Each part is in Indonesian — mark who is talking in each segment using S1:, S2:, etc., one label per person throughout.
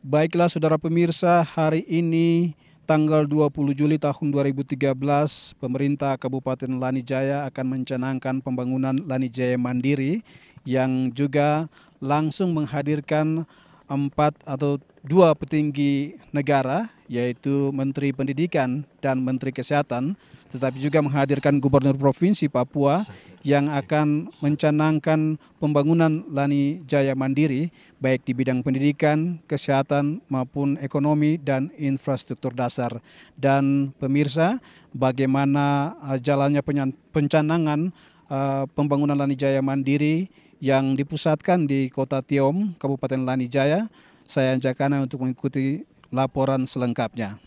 S1: Baiklah saudara pemirsa, hari ini tanggal 20 Juli tahun 2013, pemerintah Kabupaten Lanijaya akan mencanangkan pembangunan Lanijaya Mandiri yang juga langsung menghadirkan dua petinggi negara, yaitu Menteri Pendidikan dan Menteri Kesehatan, tetapi juga menghadirkan Gubernur Provinsi Papua yang akan mencanangkan pembangunan Lanijaya Mandiri baik di bidang pendidikan, kesehatan maupun ekonomi dan infrastruktur dasar. Dan pemirsa, bagaimana jalannya pencanangan pembangunan Lanijaya Mandiri yang dipusatkan di Kota Tiom, Kabupaten Lanijaya. Saya ajak Anda untuk mengikuti laporan selengkapnya.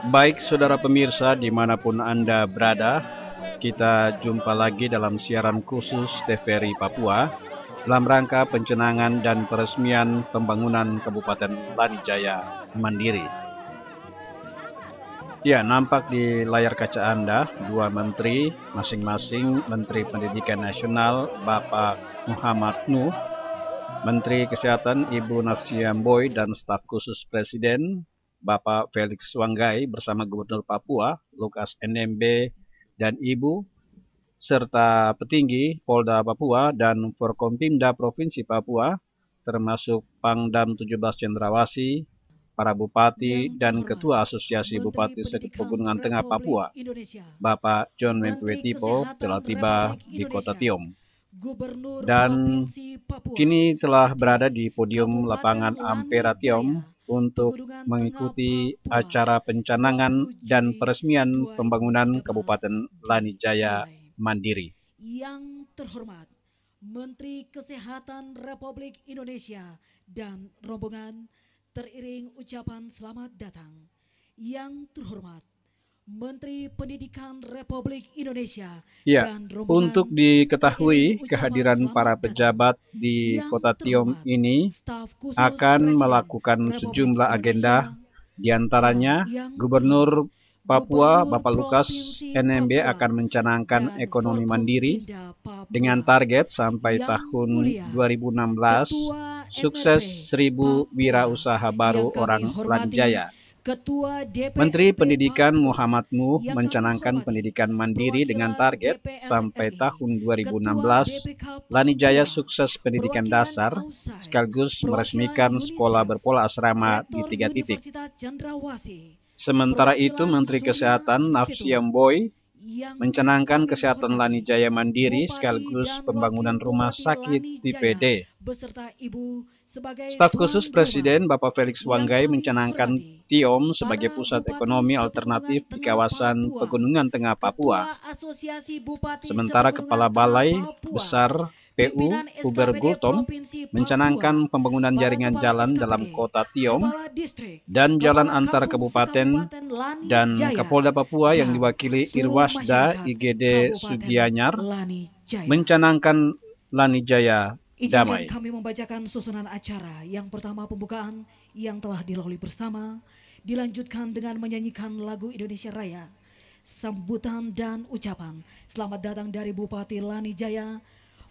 S1: Baik saudara pemirsa dimanapun Anda berada, kita jumpa lagi dalam siaran khusus TVRI Papua dalam rangka pencanangan dan peresmian pembangunan Kabupaten Lanijaya Mandiri. Ya, nampak di layar kaca Anda dua menteri, masing-masing Menteri Pendidikan Nasional Bapak Muhammad Nuh, Menteri Kesehatan Ibu Nafsia Mboy, dan staf khusus Presiden Bapak Felix Wanggai bersama Gubernur Papua Lukas NMB dan Ibu, serta petinggi Polda Papua dan Forkompimda Provinsi Papua, termasuk Pangdam 17 Cendrawasih, para bupati dan Ketua Asosiasi Bupati Pegunungan Tengah Papua, Bapak John Mempewetipo, telah tiba di Kota Tiom. Dan kini telah berada di podium lapangan Ampera Tiom untuk mengikuti acara pencanangan dan peresmian pembangunan Kabupaten Lanijaya Mandiri.
S2: Yang terhormat Menteri Kesehatan Republik Indonesia dan rombongan teriring ucapan selamat datang. Yang terhormat Menteri Pendidikan Republik Indonesia dan rombongan.
S1: Untuk diketahui, kehadiran para pejabat di Kota Tiom ini akan melakukan sejumlah agenda, diantaranya Gubernur Papua Bapak Lukas NMB akan mencanangkan ekonomi mandiri dengan target sampai tahun 2016 sukses 1000 wirausaha baru orang Lanijaya. Menteri Pendidikan Muhammad Nuh mencanangkan pendidikan mandiri dengan target sampai tahun 2016 Lanijaya sukses pendidikan dasar sekaligus meresmikan sekolah berpola asrama di 3 titik. Sementara itu Menteri Kesehatan Nafsia Mboy mencanangkan kesehatan Lanijaya Mandiri sekaligus pembangunan rumah sakit TPD. Staf khusus Presiden Bapak Felix Wanggai mencanangkan Tiom sebagai pusat ekonomi alternatif di kawasan Pegunungan Tengah Papua. Sementara Kepala Balai Besar PU Uber Gultom mencanangkan pembangunan jaringan jalan dalam Kota Tiom dan jalan antar kabupaten, dan Kapolda Papua yang diwakili Irwasda IGD Sugianyar mencanangkan Lanijaya damai.
S2: Kami membacakan susunan acara. Yang pertama pembukaan yang telah dilalui bersama, dilanjutkan dengan menyanyikan lagu Indonesia Raya, sambutan dan ucapan selamat datang dari Bupati Lanijaya.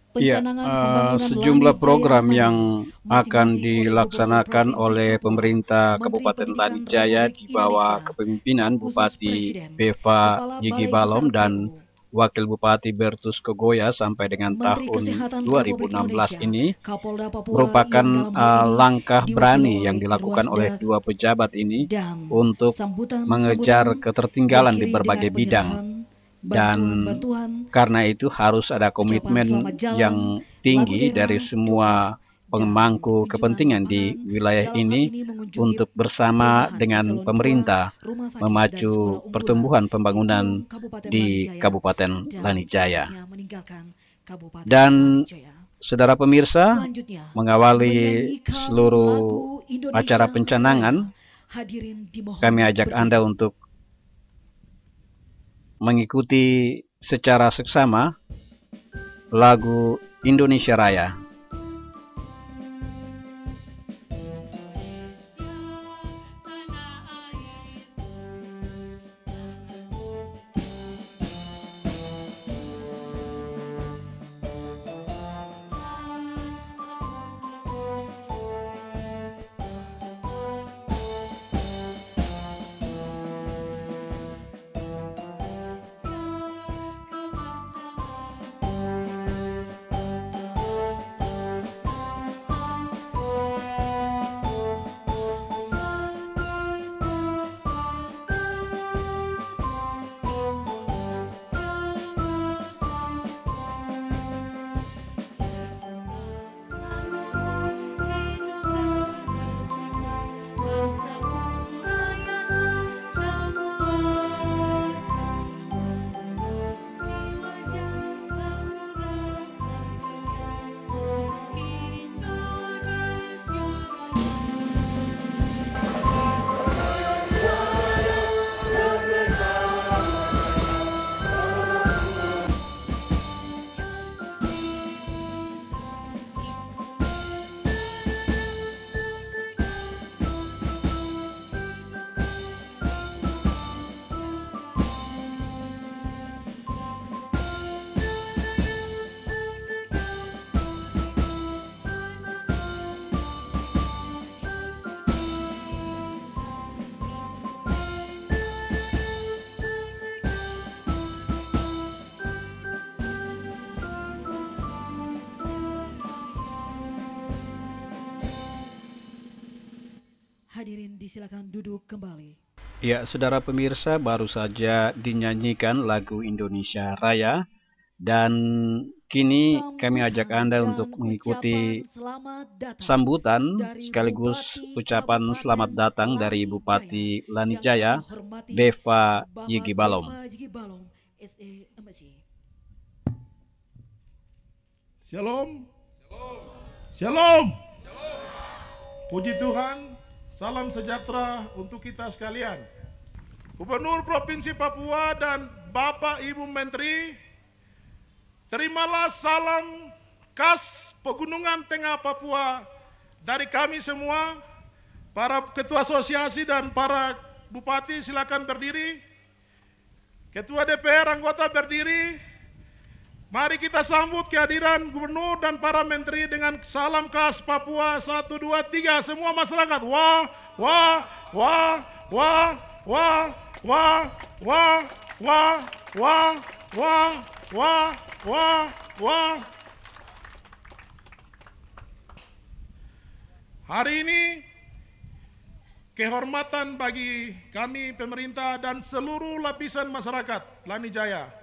S1: Sejumlah program yang akan dilaksanakan oleh pemerintah Kabupaten Lanijaya di bawah kepemimpinan Bupati Beva Gigi Balom dan Wakil Bupati Bertus Kogoya sampai dengan tahun 2016 ini merupakan langkah berani yang dilakukan oleh dua pejabat ini untuk mengejar ketertinggalan di berbagai bidang. Dan karena itu harus ada komitmen yang tinggi dari semua pemangku kepentingan di wilayah ini untuk bersama dengan pemerintah memacu pertumbuhan pembangunan di Kabupaten Lanijaya. Dan saudara pemirsa, mengawali seluruh acara pencanangan, kami ajak Anda untuk mengikuti secara seksama lagu Indonesia Raya.
S2: Hadirin disilakan duduk kembali.
S1: Ya, saudara pemirsa, baru saja dinyanyikan lagu Indonesia Raya dan kini kami ajak Anda untuk mengikuti sambutan sekaligus ucapan selamat datang dari Bupati Lanijaya, Beva Yigi Balom.
S3: Shalom. Shalom. Puji Tuhan. Salam sejahtera untuk kita sekalian. Gubernur Provinsi Papua dan Bapak Ibu Menteri, terimalah salam khas Pegunungan Tengah Papua dari kami semua, para ketua asosiasi dan para bupati silakan berdiri. Ketua DPR anggota berdiri. Mari kita sambut kehadiran gubernur dan para menteri dengan salam khas Papua. 1, 2, 3, semua masyarakat. Wah, wah, wah, wah, wah, wah, wah, wah, wah, wah, wah, wah, wah. Hari ini kehormatan bagi kami pemerintah dan seluruh lapisan masyarakat Lanijaya.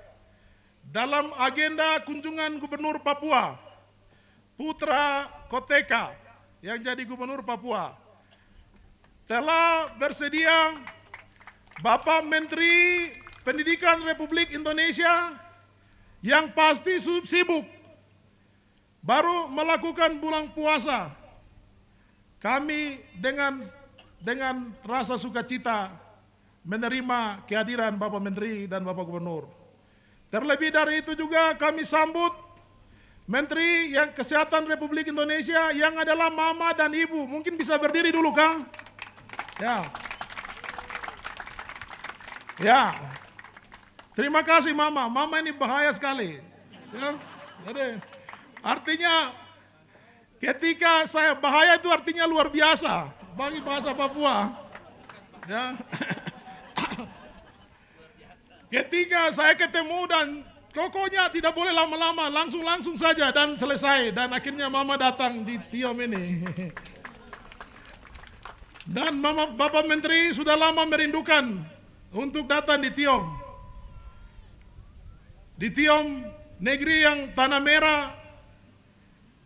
S3: Dalam agenda kunjungan Gubernur Papua, Putra Koteka yang jadi Gubernur Papua, telah bersedia Bapak Menteri Pendidikan Republik Indonesia yang pasti sibuk baru melakukan bulan puasa. Kami dengan rasa sukacita menerima kehadiran Bapak Menteri dan Bapak Gubernur. Terlebih dari itu juga kami sambut Menteri yang Kesehatan Republik Indonesia yang adalah mama dan ibu. Mungkin bisa berdiri dulu, Kang. Ya. Ya. Terima kasih mama. Mama ini bahaya sekali. Ya. Jadi, artinya ketika saya bahaya itu artinya luar biasa bagi bahasa Papua. Ya. Ketika saya ketemu dan pokoknya tidak boleh lama-lama, langsung saja dan selesai. Dan akhirnya mama datang di Tiom ini. Dan Bapak Menteri sudah lama merindukan untuk datang di Tiom. Di Tiom, negeri yang tanah merah,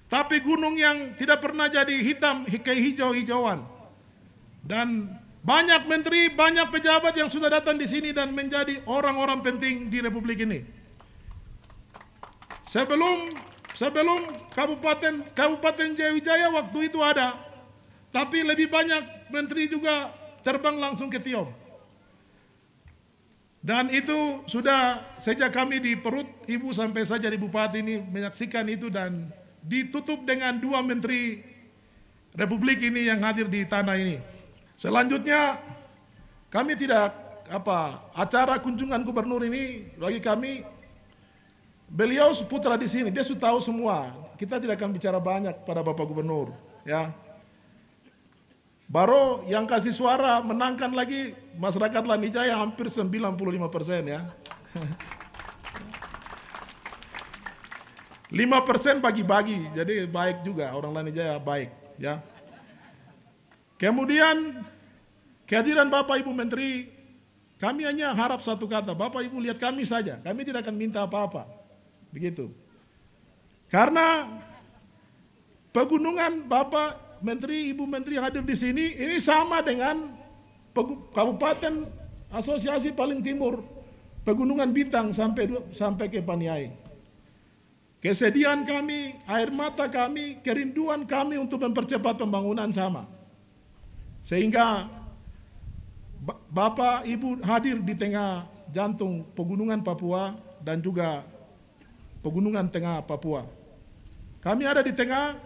S3: tapi gunung yang tidak pernah jadi hitam, kehijau-hijauan. Dan banyak menteri, banyak pejabat yang sudah datang di sini dan menjadi orang-orang penting di Republik ini. Sebelum Kabupaten Jayawijaya waktu itu ada, tapi lebih banyak menteri juga terbang langsung ke Tiom. Dan itu sudah sejak kami di perut ibu sampai saja di bupati ini menyaksikan itu dan ditutup dengan 2 menteri Republik ini yang hadir di tanah ini. Selanjutnya kami acara kunjungan gubernur ini bagi kami, beliau putra di sini, dia sudah tahu semua. Kita tidak akan bicara banyak pada Bapak Gubernur, ya. Baru yang kasih suara menangkan lagi masyarakat Lanijaya hampir 95% ya. 5% bagi-bagi, jadi baik juga orang Lanijaya baik, ya. Kemudian kehadiran Bapak Ibu Menteri, kami hanya harap satu kata, Bapak Ibu lihat kami saja, kami tidak akan minta apa-apa. Begitu. Karena pegunungan Bapak Menteri, Ibu Menteri yang hadir di sini, ini sama dengan Kabupaten Asosiasi Paling Timur, Pegunungan Bintang sampai ke Paniai. Kesedihan kami, air mata kami, kerinduan kami untuk mempercepat pembangunan sama. Sehingga Bapak Ibu hadir di tengah jantung Pegunungan Papua dan juga Pegunungan Tengah Papua. Kami ada di tengah,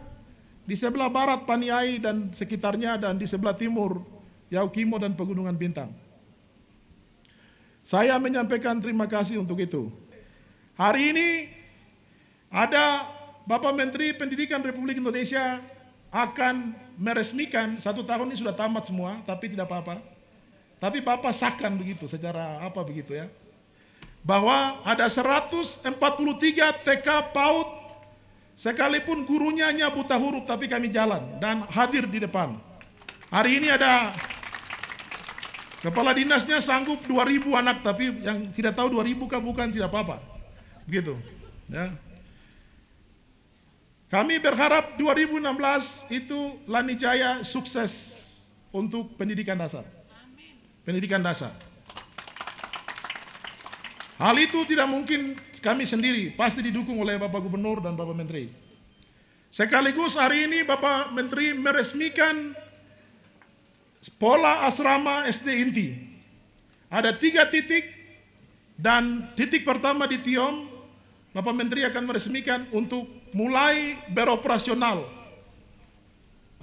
S3: di sebelah barat Paniai dan sekitarnya, dan di sebelah timur Yaukimo dan Pegunungan Bintang. Saya menyampaikan terima kasih untuk itu. Hari ini ada Bapak Menteri Pendidikan Republik Indonesia akan meresmikan, 1 tahun ini sudah tamat semua, tapi tidak apa-apa. Tapi Bapak sahkan begitu, secara begitu ya. Bahwa ada 143 TK PAUD, sekalipun gurunya hanya buta huruf, tapi kami jalan dan hadir di depan. Hari ini ada kepala dinasnya sanggup 2.000 anak, tapi yang tidak tahu 2.000 kah bukan tidak apa-apa. Begitu. Ya. Kami berharap 2016 itu Lani Jaya sukses untuk pendidikan dasar. Pendidikan dasar. Hal itu tidak mungkin kami sendiri, pasti didukung oleh Bapak Gubernur dan Bapak Menteri. Sekaligus hari ini Bapak Menteri meresmikan pola asrama SD inti. Ada 3 titik dan titik pertama di Tiom, Bapak Menteri akan meresmikan untuk mulai beroperasional.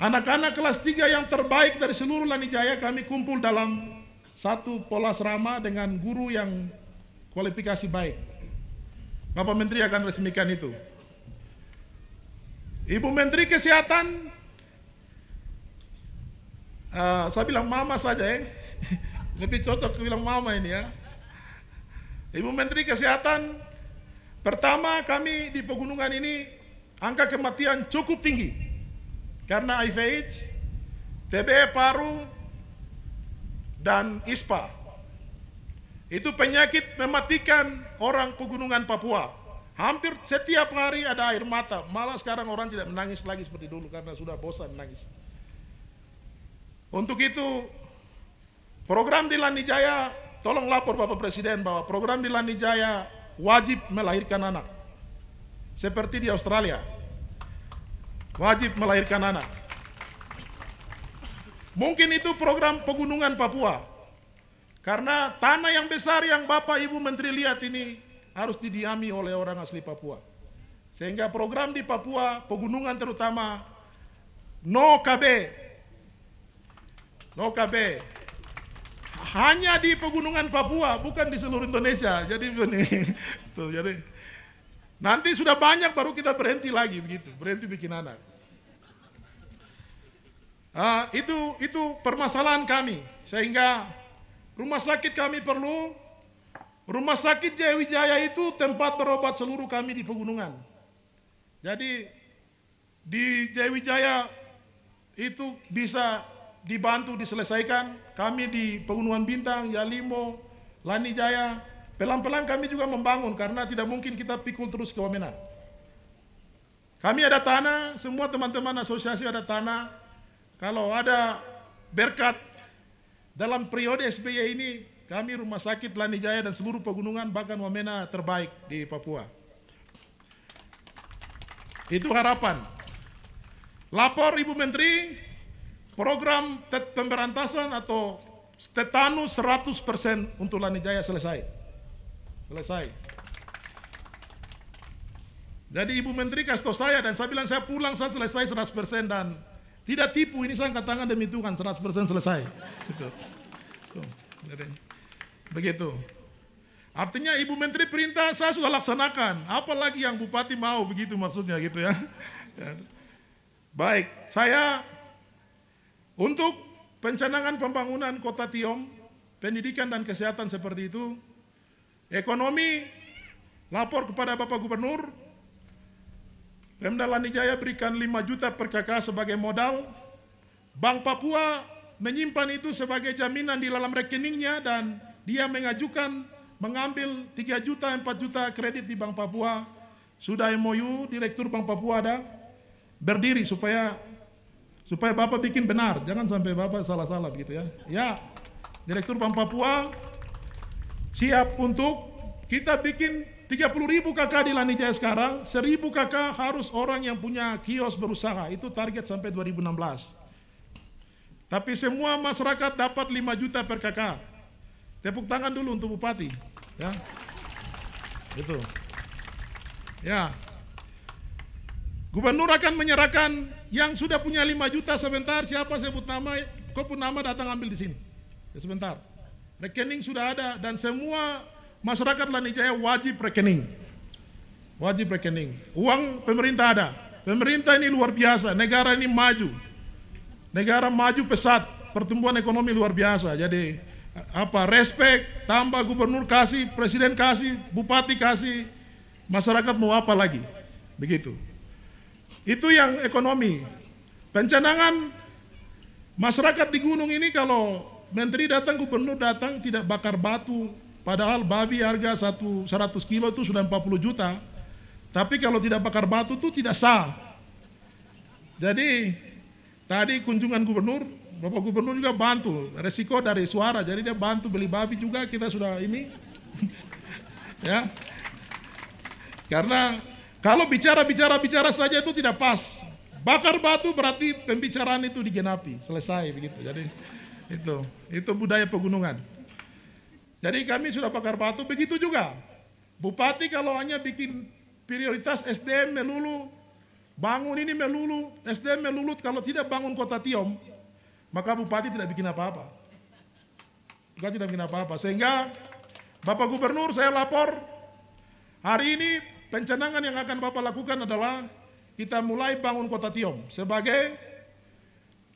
S3: Anak-anak kelas 3 yang terbaik dari seluruh Lani Jaya kami kumpul dalam satu pola asrama dengan guru yang kualifikasi baik. Bapak Menteri akan resmikan itu. Ibu Menteri Kesehatan, saya bilang mama saja ya, lebih cocok bilang mama ini ya. Ibu Menteri Kesehatan, pertama kami di pegunungan ini angka kematian cukup tinggi karena HIV/AIDS, TB paru, dan ISPA. Itu penyakit mematikan orang pegunungan Papua. Hampir setiap hari ada air mata. Malah sekarang orang tidak menangis lagi seperti dulu karena sudah bosan menangis. Untuk itu, program di Lani Jaya, tolong lapor Bapak Presiden bahwa program di Lani Jaya wajib melahirkan anak. Seperti di Australia. Wajib melahirkan anak. Mungkin itu program pegunungan Papua. Karena tanah yang besar yang Bapak Ibu Menteri lihat ini harus didiami oleh orang asli Papua. Sehingga program di Papua, pegunungan terutama, no KB. No KB. Hanya di pegunungan Papua, bukan di seluruh Indonesia. Jadi begini. Tuh, jadi nanti sudah banyak baru kita berhenti lagi begitu, berhenti bikin anak. Itu permasalahan kami, sehingga rumah sakit kami perlu. Rumah sakit Jaya Wijaya itu tempat berobat seluruh kami di pegunungan. Jadi di Jaya Wijaya itu bisa dibantu diselesaikan. Kami di Pegunungan Bintang, Yalimo, Lani Jaya, pelan-pelan kami juga membangun karena tidak mungkin kita pikul terus ke Wamena. Kami ada tanah, semua teman-teman asosiasi ada tanah. Kalau ada berkat dalam periode SBY ini, kami rumah sakit Lani Jaya dan seluruh pegunungan bahkan Wamena terbaik di Papua. Itu harapan. Lapor Ibu Menteri, program pemberantasan atau tetanus 100% untuk Lani Jaya selesai. Selesai. Jadi Ibu Menteri kasih tahu saya dan saya bilang saya pulang saya selesai 100% dan tidak tipu, ini saya angkat tangan demi Tuhan 100% selesai. Gitu. Jadi, begitu. Artinya Ibu Menteri perintah saya sudah laksanakan. Apalagi yang Bupati mau begitu maksudnya gitu ya. Baik, saya untuk pencanangan pembangunan Kota Tiom, pendidikan dan kesehatan seperti itu, ekonomi lapor kepada Bapak Gubernur, Pemda Lani Jaya berikan 5 juta per KK sebagai modal, Bank Papua menyimpan itu sebagai jaminan di dalam rekeningnya dan dia mengajukan mengambil 3 juta, 4 juta kredit di Bank Papua. Sudah MOU, Direktur Bank Papua ada, berdiri supaya Bapak bikin benar, jangan sampai Bapak salah-salah begitu ya. Ya, Direktur Bank Papua siap untuk kita bikin 30.000 KK di Lani Jaya sekarang, 1.000 KK harus orang yang punya kios berusaha, itu target sampai 2016. Tapi semua masyarakat dapat 5 juta per KK. Tepuk tangan dulu untuk Bupati. Ya. Itu. Ya. Gubernur akan menyerahkan yang sudah punya 5 juta sebentar, siapa sebut nama, kau pun nama datang ambil di sini. Ya, sebentar. Rekening sudah ada dan semua masyarakat Lani Jaya wajib rekening. Wajib rekening. Uang pemerintah ada. Pemerintah ini luar biasa, negara ini maju. Negara maju pesat, pertumbuhan ekonomi luar biasa. Jadi respect, tambah gubernur kasih, presiden kasih, bupati kasih, masyarakat mau apa lagi? Begitu. Itu yang ekonomi. Pencanangan Masyarakat di gunung ini kalau menteri datang, gubernur datang tidak bakar batu, padahal babi harga 100 kilo itu sudah 40 juta. Tapi kalau tidak bakar batu itu tidak sah. Jadi tadi kunjungan gubernur, Bapak Gubernur juga bantu, resiko dari suara, jadi dia bantu beli babi juga, kita sudah ini. Ya. Karena kalau bicara saja itu tidak pas. Bakar batu berarti pembicaraan itu digenapi, selesai begitu. Jadi itu budaya pegunungan. Jadi kami sudah bakar batu, begitu juga. Bupati kalau hanya bikin prioritas SDM melulu, bangun ini melulu, SDM melulu, kalau tidak bangun kota Tiom, maka bupati tidak bikin apa-apa. Bupati tidak bikin apa-apa. Sehingga Bapak Gubernur saya lapor, hari ini pencanangan yang akan Bapak lakukan adalah kita mulai bangun kota Tiom sebagai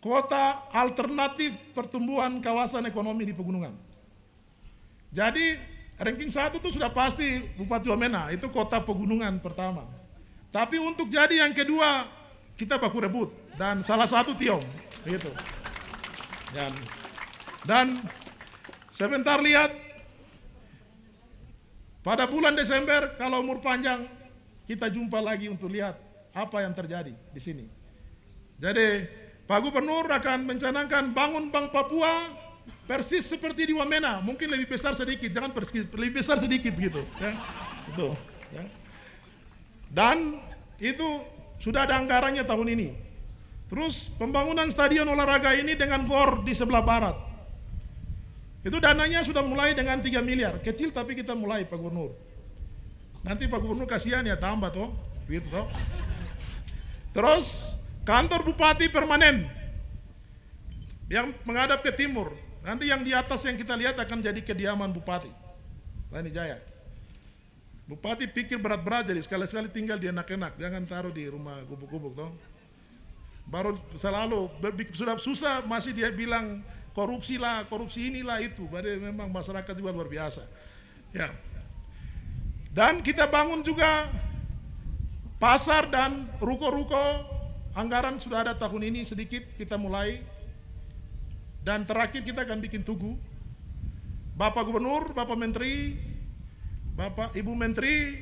S3: kota alternatif pertumbuhan kawasan ekonomi di pegunungan. Jadi ranking 1 itu sudah pasti Bupati Wamena, itu kota pegunungan pertama. Tapi untuk jadi yang kedua kita baku rebut dan salah satu Tiom, gitu. Dan sebentar lihat pada bulan Desember kalau umur panjang kita jumpa lagi untuk lihat apa yang terjadi di sini. Jadi Pak Gubernur akan mencanangkan bangun Bank Papua persis seperti di Wamena, mungkin lebih besar sedikit, jangan persis, lebih besar sedikit begitu. Ya. Itu. Ya. Dan itu sudah ada anggarannya tahun ini. Terus pembangunan stadion olahraga ini dengan GOR di sebelah barat. Itu dananya sudah mulai dengan 3 miliar, kecil tapi kita mulai Pak Gubernur. Nanti Pak Gubernur kasihan ya tambah toh, gitu toh. Terus kantor bupati permanen yang menghadap ke timur. Nanti yang di atas yang kita lihat akan jadi kediaman bupati Lani Jaya. Bupati pikir berat-berat, jadi sekali-sekali tinggal di enak-enak, jangan taruh di rumah gubuk-gubuk toh. Baru selalu sudah susah masih dia bilang korupsi lah, korupsi inilah itu. Berarti memang masyarakat juga luar biasa. Ya. Dan kita bangun juga pasar dan ruko-ruko, anggaran sudah ada tahun ini sedikit kita mulai. Dan terakhir kita akan bikin tugu. Bapak Gubernur, Bapak Menteri, Bapak Ibu Menteri,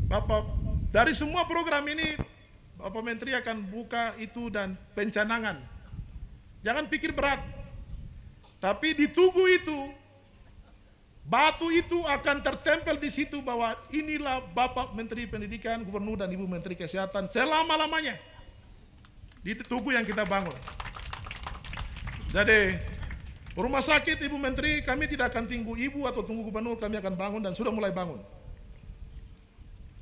S3: Bapak dari semua program ini Bapak Menteri akan buka itu dan pencanangan. Jangan pikir berat. Tapi di tugu itu batu itu akan tertempel di situ bahwa inilah Bapak Menteri Pendidikan, Gubernur dan Ibu Menteri Kesehatan selama-lamanya. Di tugu yang kita bangun. Jadi rumah sakit Ibu Menteri kami tidak akan tunggu Ibu atau tunggu Gubernur, kami akan bangun dan sudah mulai bangun.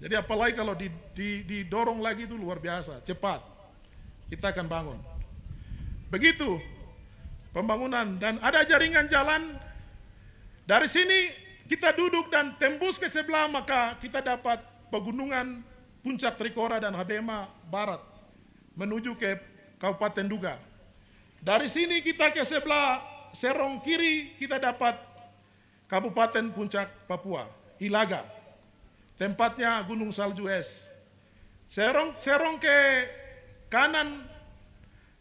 S3: Jadi apalagi kalau didorong lagi itu luar biasa, cepat. Kita akan bangun. Begitu pembangunan dan ada jaringan jalan. Dari sini kita duduk dan tembus ke sebelah maka kita dapat pegunungan Puncak Trikora dan Habema Barat menuju ke Kabupaten Duga. Dari sini kita ke sebelah Serong kiri kita dapat Kabupaten Puncak Papua, Ilaga. Tempatnya Gunung Salju Es. Serong ke kanan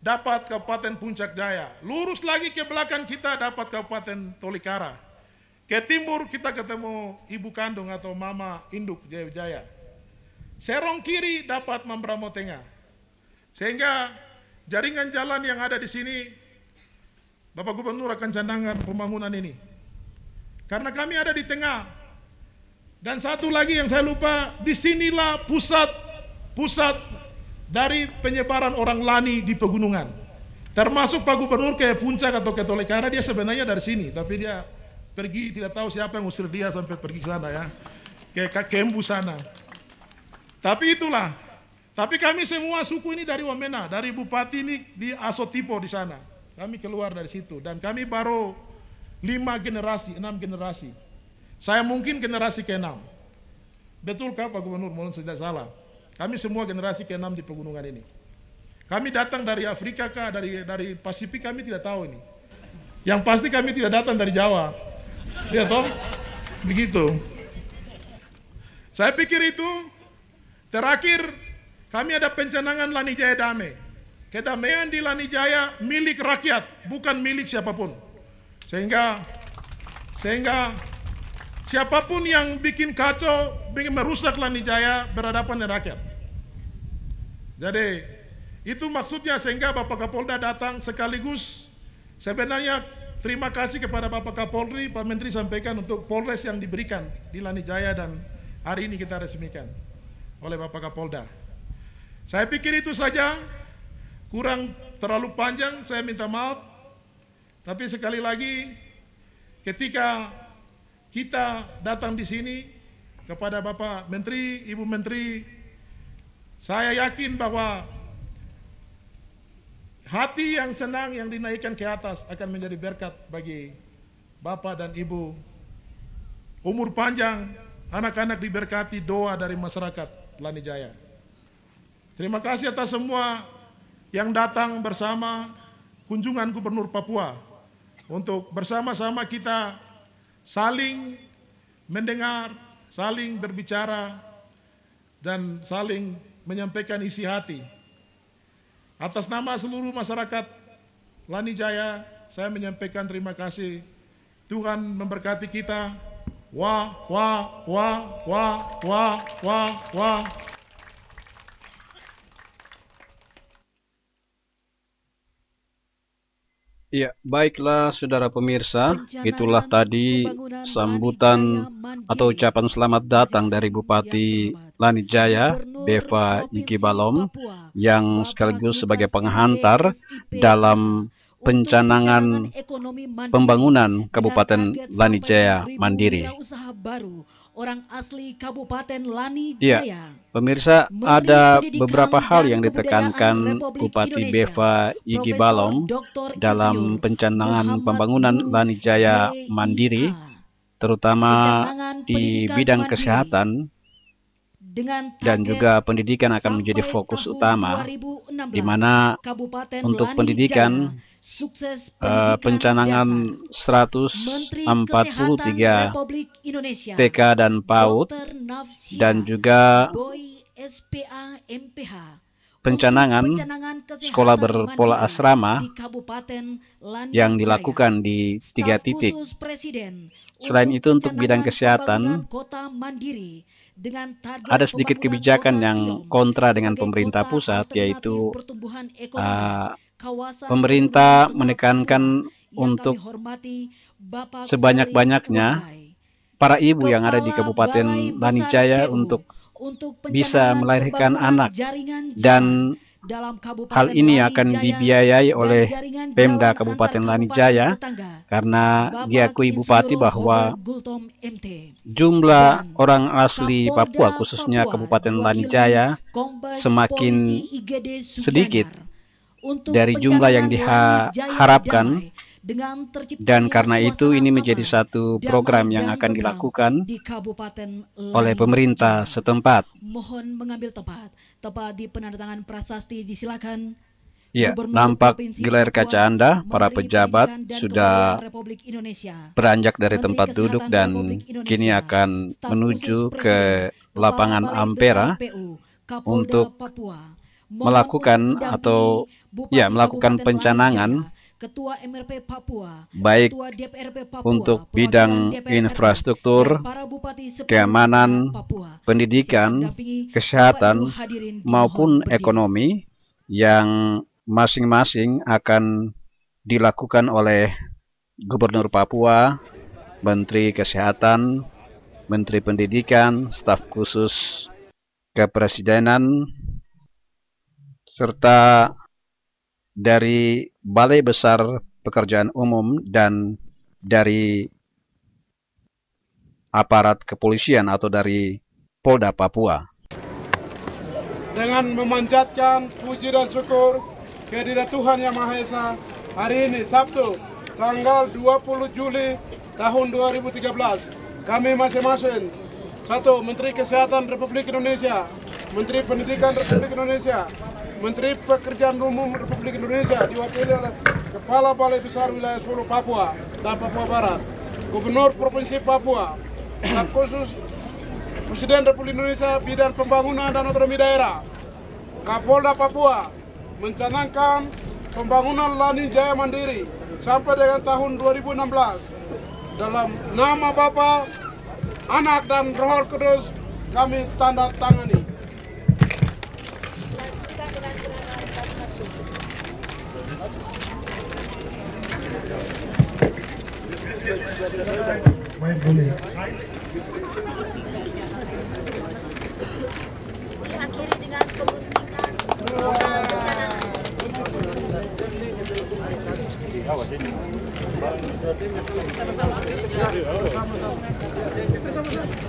S3: dapat Kabupaten Puncak Jaya. Lurus lagi ke belakang kita dapat Kabupaten Tolikara. Ke timur kita ketemu ibu kandung atau mama induk Jaya Jaya. Serong kiri dapat Mambramo Tengah. Sehingga jaringan jalan yang ada di sini Bapak Gubernur akan canangkan pembangunan ini. Karena kami ada di tengah. Dan satu lagi yang saya lupa, disinilah pusat dari penyebaran orang Lani di pegunungan. Termasuk Pak Gubernur ke Puncak atau ke Tolikara, dia sebenarnya dari sini, tapi dia pergi tidak tahu siapa yang usir dia sampai pergi ke sana ya, ke Kembu sana. Tapi itulah. Tapi kami semua suku ini dari Wamena, dari Bupati ini di Asotipo di sana. Kami keluar dari situ dan kami baru 5 generasi, 6 generasi. Saya mungkin generasi ke-6. Betulkah Pak Gubernur? Mohon tidak salah. Kami semua generasi ke-6 di pegunungan ini. Kami datang dari Afrika kah, dari Pasifik kami tidak tahu ini. Yang pasti kami tidak datang dari Jawa. Ya toh? Begitu. Saya pikir itu terakhir kami ada pencanangan Lani Jaya Damai. kedamaian di Lanijaya milik rakyat, bukan milik siapapun. Sehingga siapapun yang bikin kacau, bikin merusak Lanijaya berhadapan dengan rakyat. Jadi itu maksudnya, sehingga Bapak Kapolda datang sekaligus sebenarnya terima kasih kepada Bapak Kapolri, Pak Menteri sampaikan untuk Polres yang diberikan di Lanijaya dan hari ini kita resmikan oleh Bapak Kapolda. Saya pikir itu saja, kurang terlalu panjang, saya minta maaf. Tapi sekali lagi, ketika kita datang di sini kepada Bapak Menteri, Ibu Menteri, saya yakin bahwa hati yang senang yang dinaikkan ke atas akan menjadi berkat bagi Bapak dan Ibu. Umur panjang, anak-anak diberkati, doa dari masyarakat Lanijaya. Terima kasih atas semua yang datang bersama kunjungan Gubernur Papua untuk bersama-sama kita saling mendengar, saling berbicara, dan saling menyampaikan isi hati. Atas nama seluruh masyarakat Lanijaya, saya menyampaikan terima kasih. Tuhan memberkati kita. Wah, wah, wah, wah, wah, wah, wah.
S1: Ya, baiklah saudara pemirsa, itulah tadi sambutan atau ucapan selamat datang dari Bupati Lanijaya, Beva Igi Balom, yang sekaligus sebagai penghantar dalam pencanangan pembangunan Kabupaten Lanijaya Mandiri.
S2: Orang asli Kabupaten Lanijaya.
S1: Iya, pemirsa, ada beberapa hal yang ditekankan Bupati Beva Igi Balom dalam pencanangan pembangunan Lanijaya Mandiri, terutama di bidang kesehatan dan juga pendidikan akan menjadi fokus utama, di mana untuk pendidikan pencanangan 143 TK dan PAUD dan juga pencanangan sekolah berpola asrama yang dilakukan di 3 titik. Selain itu untuk bidang kesehatan, ada sedikit kebijakan yang kontra dengan pemerintah pusat, yaitu pemerintah menekankan untuk sebanyak-banyaknya para ibu yang ada di Kabupaten Lanijaya untuk bisa melahirkan anak, dan hal ini akan dibiayai oleh Pemda Kabupaten Lanijaya karena diakui Bupati bahwa jumlah orang asli Papua, khususnya Kabupaten Lanijaya, semakin sedikit dari jumlah yang diharapkan, dan karena itu ini menjadi satu program yang akan dilakukan oleh pemerintah setempat.
S2: Mohon mengambil tempat di penandatangan prasasti, disilakan.
S1: Ya, nampak di layar kaca Anda, para pejabat sudah beranjak dari tempat duduk dan kini akan menuju ke lapangan Ampera untuk melakukan melakukan pencanangan baik untuk bidang infrastruktur, keamanan, pendidikan, kesehatan, maupun ekonomi yang masing-masing akan dilakukan oleh Gubernur Papua, Menteri Kesehatan, Menteri Pendidikan, staf khusus Kepresidenan, serta dari Balai Besar Pekerjaan Umum dan dari aparat kepolisian atau dari Polda Papua.
S4: Dengan memanjatkan puji dan syukur kehadirat Tuhan Yang Maha Esa, hari ini Sabtu tanggal 20 Juli tahun 2013, kami masing-masing, satu, Menteri Kesehatan Republik Indonesia, Menteri Pendidikan Republik Indonesia, Menteri Pekerjaan Umum Republik Indonesia diwakili oleh Kepala Balai Besar Wilayah 10 Papua dan Papua Barat, Gubernur Provinsi Papua, Staf Khusus Presiden Republik Indonesia Bidang Pembangunan dan Otonomi Daerah, Kapolda Papua, mencanangkan pembangunan Lani Jaya Mandiri sampai dengan tahun 2016 dalam nama Bapa, Anak dan Roh Kudus kami tanda tangani.
S5: Akhiri dengan kepentingan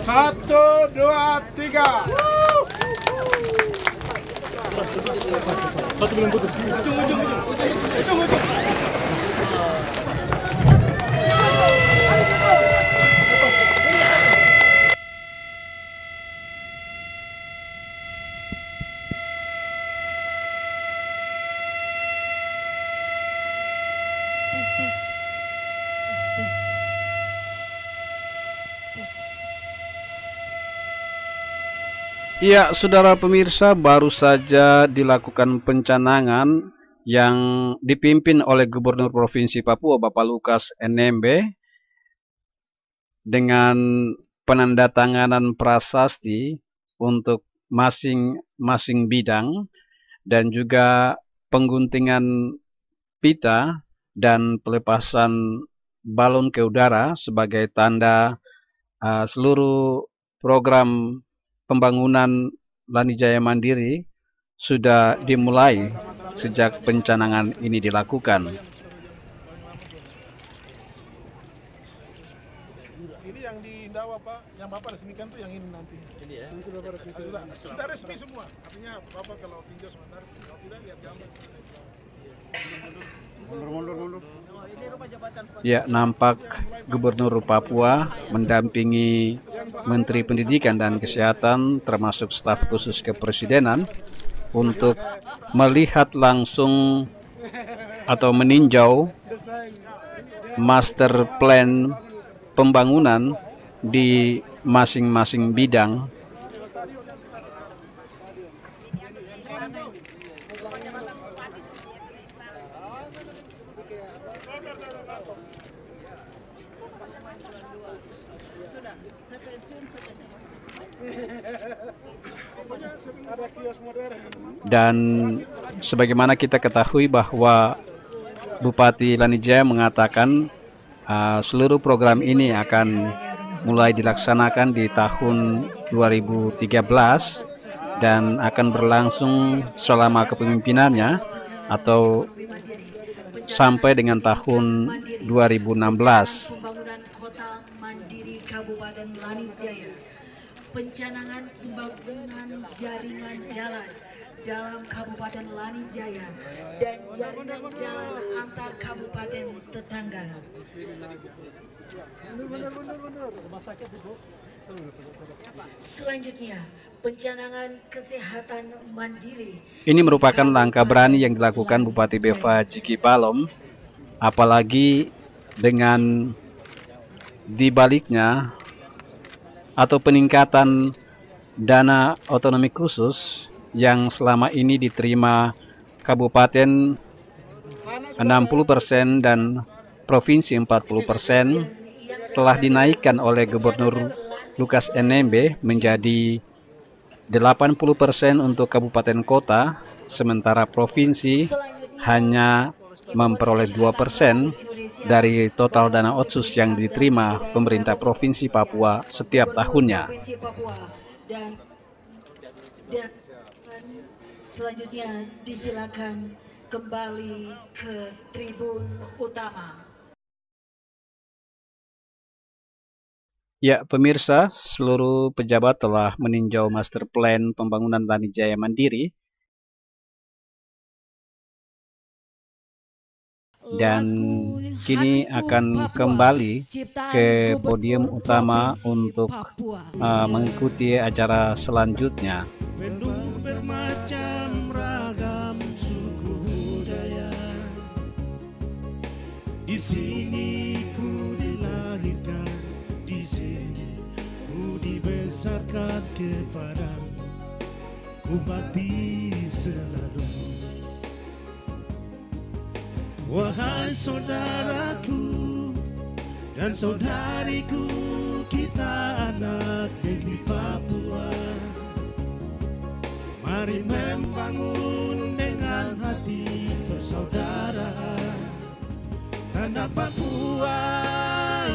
S4: Satu, dua, tiga.
S1: Ya, saudara pemirsa, baru saja dilakukan pencanangan yang dipimpin oleh Gubernur Provinsi Papua Bapak Lukas NMB dengan penandatanganan prasasti untuk masing-masing bidang dan juga pengguntingan pita dan pelepasan balon ke udara sebagai tanda seluruh program pembangunan Lani Jaya Mandiri sudah dimulai sejak pencanangan ini dilakukan.
S3: Ini yang di Indawa Pak, yang Bapak resmikan tuh yang ini nanti. Ini ya? Sudah resmi semua. Artinya Bapak kalau tinjau sebentar, kalau tidak lihat gambar. Mundur.
S1: Ya, nampak Gubernur Papua mendampingi Menteri Pendidikan dan Kesehatan termasuk staf khusus kepresidenan untuk melihat langsung atau meninjau master plan pembangunan di masing-masing bidang. Dan sebagaimana kita ketahui bahwa Bupati Lani Jaya mengatakan seluruh program ini akan mulai dilaksanakan di tahun 2013 dan akan berlangsung selama kepemimpinannya atau sampai dengan tahun 2016.
S2: Pembangunan Kota Mandiri Kabupaten Lani Jaya, pencanangan pembangunan jaringan jalan dalam Kabupaten Lani Jaya dan jaringan jalan antar kabupaten tetangga. Selanjutnya, pencanangan kesehatan mandiri.
S1: Ini merupakan langkah berani yang dilakukan Bupati Beva Jiki Balom, apalagi dengan dibaliknya atau peningkatan dana otonomi khusus yang selama ini diterima kabupaten 60% dan provinsi 40% telah dinaikkan oleh Gubernur Lukas NMB menjadi 80% untuk kabupaten kota, sementara provinsi hanya memperoleh 2% dari total dana otsus yang diterima pemerintah Provinsi Papua setiap tahunnya.
S2: Dan selanjutnya disilakan kembali ke tribun utama.
S1: Ya, pemirsa, seluruh pejabat telah meninjau master plan pembangunan Lani Jaya Mandiri dan kini akan kembali ke podium utama untuk mengikuti acara selanjutnya.
S6: Penuh bermacam ragam suku budaya. Di sini ku dilahirkan, di sini ku dibesarkan kepadamu. Ku bakti selalu Wahai saudaraku dan saudariku, kita anak negeri Papua. Mari membangun dengan hati persaudaraan. Anak Papua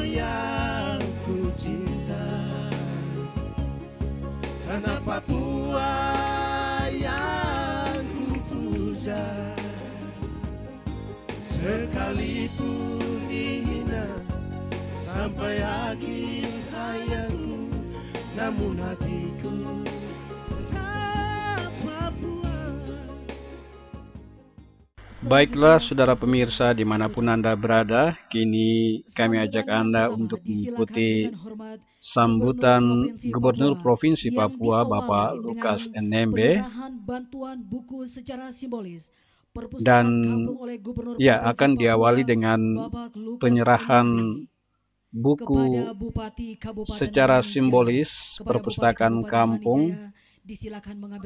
S6: yang ku cinta, anak Papua yang ku puja. Sekalipun dihina sampai akhir hayatku, namun hatiku tetap Papua.
S1: Baiklah saudara pemirsa dimanapun Anda berada, kini kami ajak Anda untuk mengikuti sambutan Gubernur Provinsi Papua Bapak Lukas NMB
S2: bantuan buku secara simbolis.
S1: dan ya akan diawali dengan penyerahan buku secara simbolis perpustakaan kampung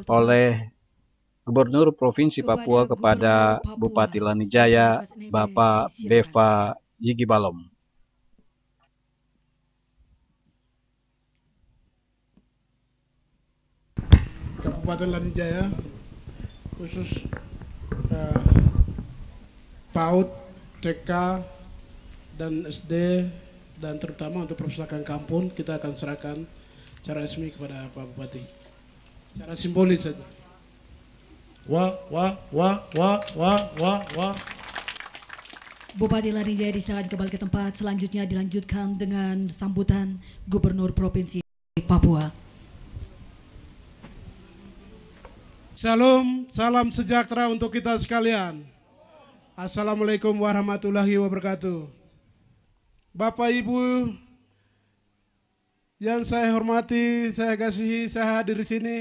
S1: oleh Gubernur Provinsi Papua kepada Bupati Lanijaya Bapak Beva Yigibalom.
S4: Kabupaten Lanijaya, khusus PAUD, TK, dan SD, dan terutama untuk perpustakaan kampung, kita akan serahkan secara resmi kepada Pak Bupati. Secara simbolis saja. Wah.
S2: Bupati Lanijaya disilakan kembali ke tempat. Selanjutnya dilanjutkan dengan sambutan Gubernur Provinsi Papua.
S4: Salam sejahtera untuk kita sekalian. Assalamualaikum warahmatullahi wabarakatuh. Bapak Ibu yang saya hormati, saya kasihi, saya hadir di sini.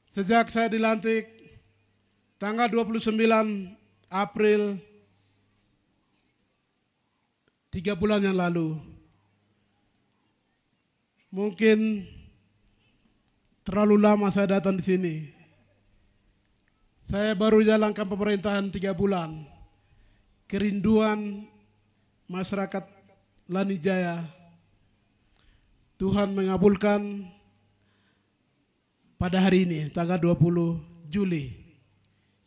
S4: Sejak saya dilantik tanggal 29 April 3 bulan yang lalu. Mungkin terlalu lama saya datang di sini. Saya baru jalankan pemerintahan 3 bulan. Kerinduan masyarakat Lanijaya, Tuhan mengabulkan pada hari ini, tanggal 20 Juli.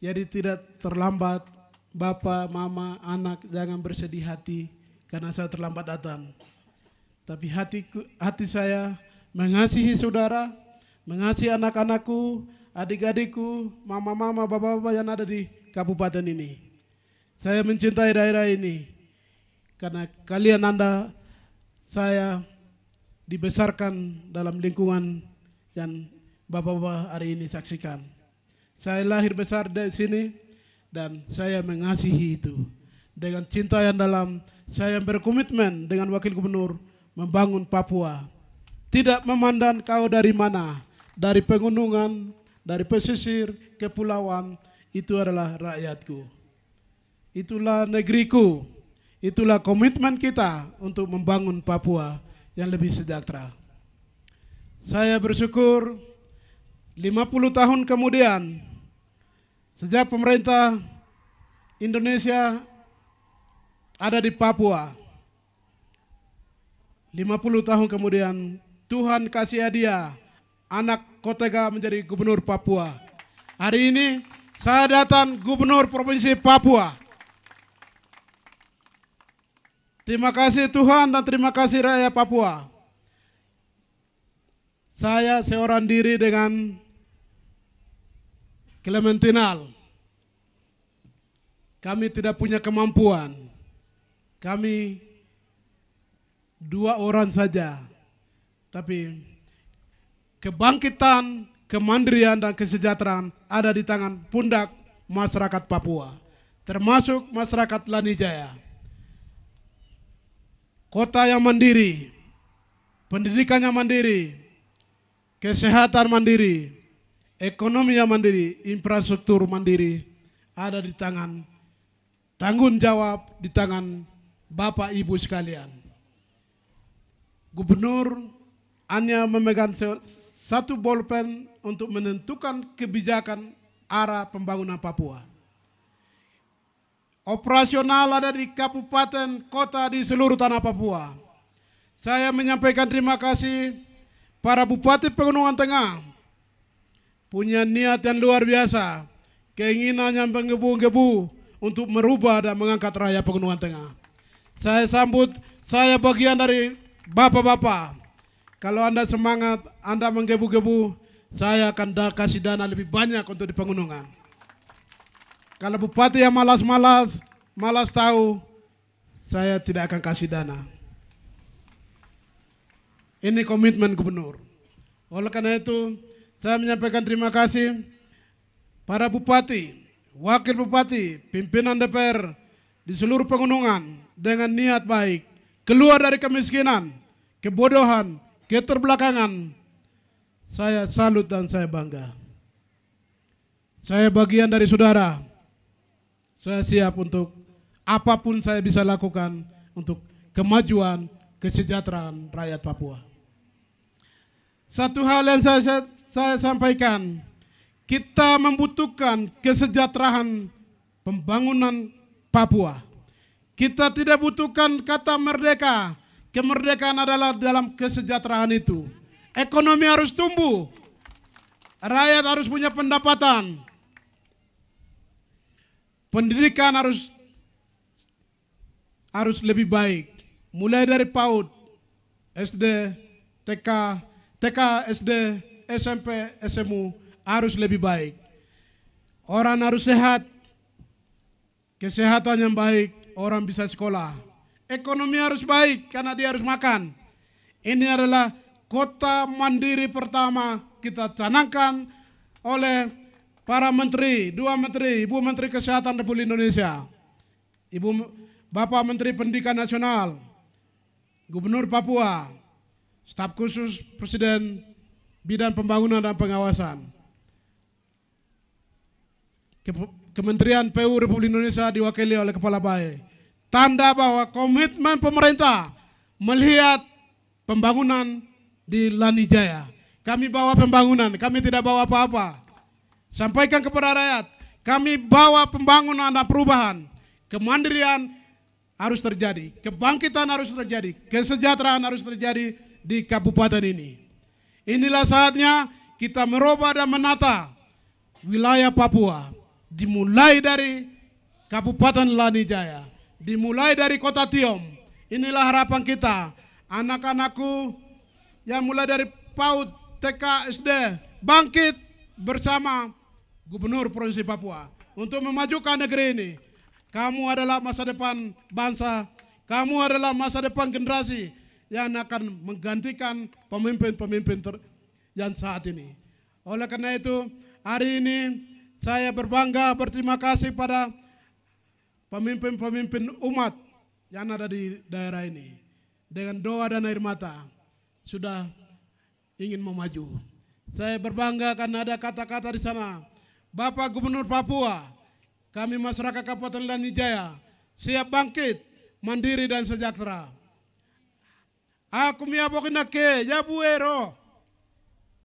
S4: Jadi tidak terlambat, Bapak, Mama, anak, jangan bersedih hati karena saya terlambat datang. Tapi hati saya mengasihi saudara, mengasihi anak-anakku, adik-adikku, mama-mama, bapak-bapak yang ada di kabupaten ini. Saya mencintai daerah ini karena kalian Anda, saya dibesarkan dalam lingkungan yang bapak-bapak hari ini saksikan. Saya lahir besar di sini dan saya mengasihi itu. Dengan cinta yang dalam, saya berkomitmen dengan Wakil Gubernur membangun Papua. Tidak memandang kau dari mana, dari pegunungan, dari pesisir, kepulauan, itu adalah rakyatku. Itulah negeriku, itulah komitmen kita untuk membangun Papua yang lebih sejahtera. Saya bersyukur 50 tahun kemudian, sejak pemerintah Indonesia ada di Papua, 50 tahun kemudian Tuhan kasih hadiah anak Kotega menjadi gubernur Papua. Hari ini saya datang gubernur Provinsi Papua. Terima kasih Tuhan dan terima kasih rakyat Papua. Saya seorang diri dengan Clementinal. Kami tidak punya kemampuan. Kami 2 orang saja. Tapi kebangkitan, kemandirian dan kesejahteraan ada di tangan pundak masyarakat Papua. Termasuk masyarakat Lanijaya. Kota yang mandiri, pendidikannya mandiri, kesehatan mandiri, ekonomi yang mandiri, infrastruktur mandiri, ada di tangan, tanggung jawab di tangan Bapak Ibu sekalian. Gubernur hanya memegang satu bolpen untuk menentukan kebijakan arah pembangunan Papua. operasional ada di kabupaten kota di seluruh tanah Papua. Saya menyampaikan terima kasih para Bupati Pegunungan Tengah, punya niat yang luar biasa, keinginan yang menggebu-gebu untuk merubah dan mengangkat rakyat Pegunungan Tengah. Saya sambut, saya bagian dari bapak-bapak. Kalau Anda semangat, Anda menggebu-gebu, saya akan kasih dana lebih banyak untuk di Pegunungan. Kalau bupati yang malas tahu, saya tidak akan kasih dana. Ini komitmen gubernur. Oleh karena itu, saya menyampaikan terima kasih para bupati, wakil bupati, pimpinan DPR di seluruh Pegunungan dengan niat baik, keluar dari kemiskinan, kebodohan, keterbelakangan. Saya salut dan saya bangga. Saya bagian dari saudara. Saya siap untuk apapun saya bisa lakukan untuk kemajuan, kesejahteraan rakyat Papua. Satu hal yang saya sampaikan, kita membutuhkan kesejahteraan pembangunan Papua. Kita tidak butuhkan kata merdeka. Kemerdekaan adalah dalam kesejahteraan itu. Ekonomi harus tumbuh. Rakyat harus punya pendapatan. Pendidikan harus lebih baik. Mulai dari PAUD, SD, TK, SD, SMP, SMU harus lebih baik. Orang harus sehat. Kesehatan yang baik, orang bisa sekolah. Ekonomi harus baik karena dia harus makan. Ini adalah kota mandiri pertama kita canangkan oleh para menteri, dua menteri, Ibu Menteri Kesehatan Republik Indonesia, Bapak Menteri Pendidikan Nasional, Gubernur Papua, Staf Khusus Presiden Bidang Pembangunan dan Pengawasan, Kementerian PU Republik Indonesia diwakili oleh Kepala BAE. Tanda bahwa komitmen pemerintah melihat pembangunan di Lanijaya. Kami bawa pembangunan, kami tidak bawa apa-apa. Sampaikan kepada rakyat, kami bawa pembangunan dan perubahan. Kemandirian harus terjadi, kebangkitan harus terjadi, kesejahteraan harus terjadi di kabupaten ini. Inilah saatnya kita merubah dan menata wilayah Papua. Dimulai dari Kabupaten Lanijaya, dimulai dari Kota Tiom. Inilah harapan kita. Anak-anakku yang mulai dari PAUD, TK, SD, bangkit bersama Gubernur Provinsi Papua untuk memajukan negeri ini. Kamu adalah masa depan bangsa, kamu adalah masa depan generasi yang akan menggantikan pemimpin-pemimpin yang saat ini. Oleh karena itu, hari ini saya berbangga berterima kasih pada pemimpin-pemimpin umat yang ada di daerah ini. Dengan doa dan air mata sudah ingin memaju. Saya berbangga karena ada kata-kata di sana. Bapak Gubernur Papua, kami masyarakat Kabupaten Lanijaya siap bangkit, mandiri dan sejahtera. Aku miabokin ke, ya buero.